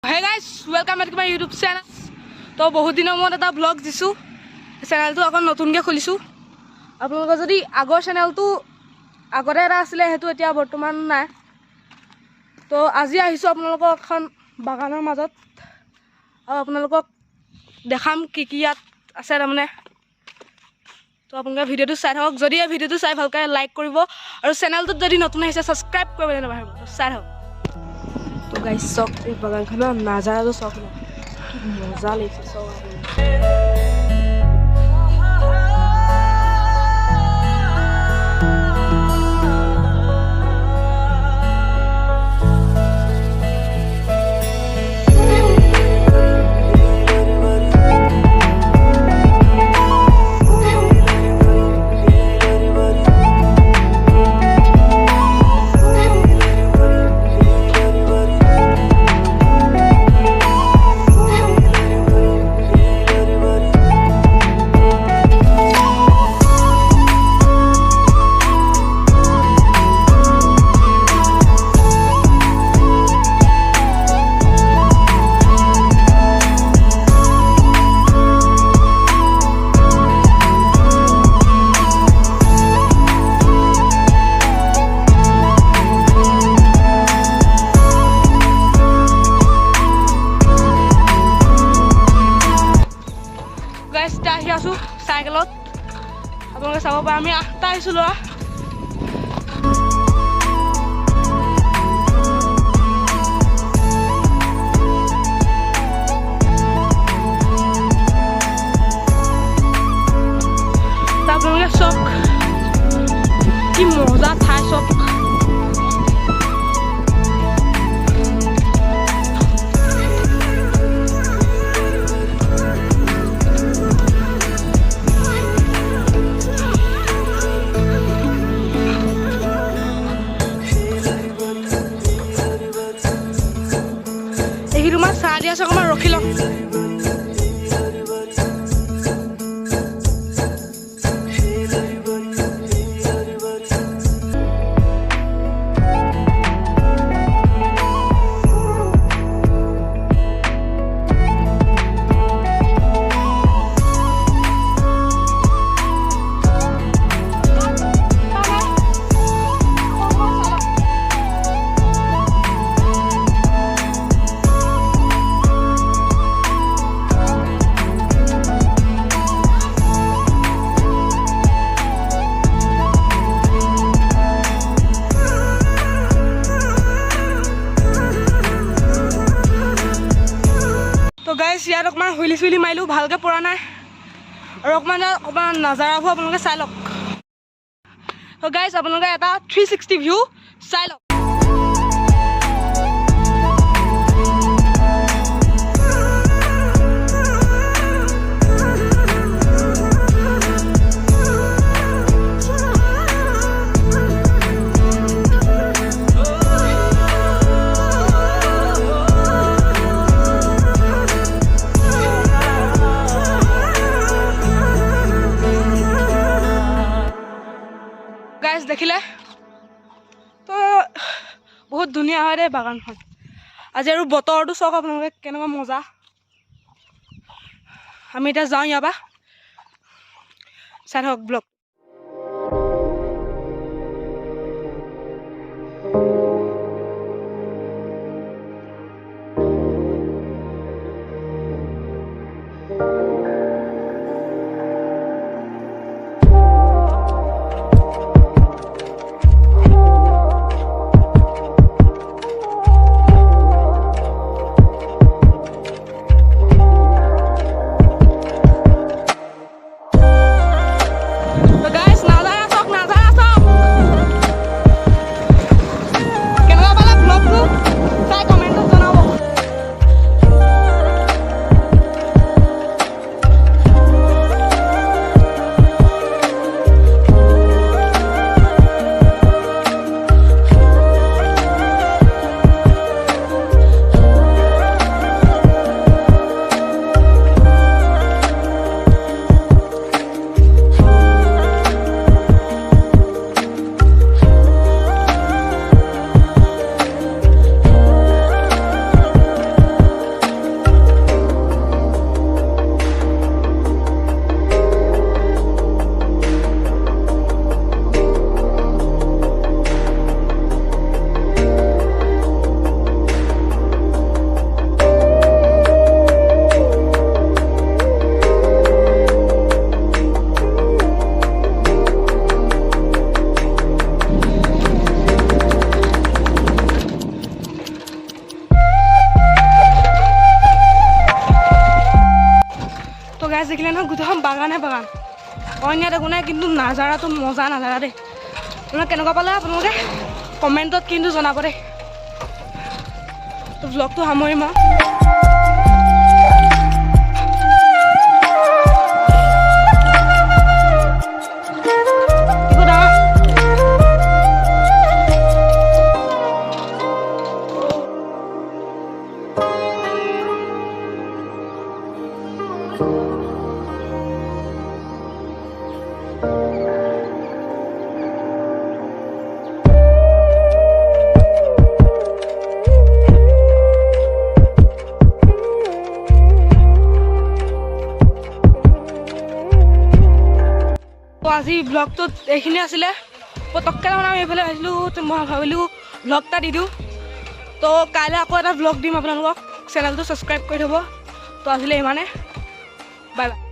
Hey guys, welcome back to my YouTube channel. তো বহুত দিনৰ মূৰত এটা ব্লগ দিছো। চেনেলটো আকৌ নতুনকৈ খুলিছো। আপোনালোকৰ যদি আগৰ চেনেলটো আগতে এটা আছিলে হেতু এতিয়া বৰ্তমান নাই। তো আজি আহিছো আপোনালোকৰ এখন বাগানৰ মাজত। আৰু আপোনালোকক দেখাম কি ইয়াত আছে তাৰমানে। তো আপোনালোকে ভিডিঅ'টো চাই থাকক। যদি এই ভিডিঅ'টো চাই ভালকৈ লাইক কৰিব আৰু চেনেলটোত যদি নতুন আহিছে সাবস্ক্ৰাইব কৰিবলৈ নাপাহৰিব। চাই থাকক। तो गाइस सब एक बगान खाना नजारा तो सब कि मजा लेছে सब আছো সাইকেলত আপোনালোকে চাব পাৰে আমি 8টা আহিছো লৰা আপোনালোকে চক কি মজা ঠাই চক তোমাৰ চাহ দিয়া আছে অকণমান ৰখি লওক গাইস ইয়াত অকণমান হুইলি চুইলি মাৰিলোঁ ভালকৈ পৰা নাই আৰু অকণমান নাজাৰাবোৰ আপোনালোকে চাই লওক তো গাইস আপোনালোকে এটা 360 ভিউ চাই লওক দেখিলে তো বহুত ধুনীয়া হয় দেই বাগানখন আজি আৰু বতৰটো চাওক আপোনালোকে কেনেকুৱা মজা আমি এতিয়া যাওঁ ইয়াৰ পৰা চাই থাকক ব্লগ গাছ দেখিলে নহয় গোটেইখন বাগানে বাগান অন্য ইয়াত একো নাই কিন্তু নাজাৰাটো মজা নাজাৰা দেই আপোনালোকে কেনেকুৱা পালে আপোনালোকে কমেণ্টত কিন্তু জনাব দেই তো ব্লগটো সামৰিম আৰু আজি ব্লগটোত এইখিনি আছিলে পটককৈ মানে আমি এইফালে আহিছিলোঁ মই ভাবিলোঁ ব্লগ এটা দি দিওঁ তো কাইলৈ আকৌ এটা ব্লগ দিম আপোনালোকক চেনেলটো ছাবস্ক্ৰাইব কৰি থ'ব তো আজিলৈ ইমানে বাই বাই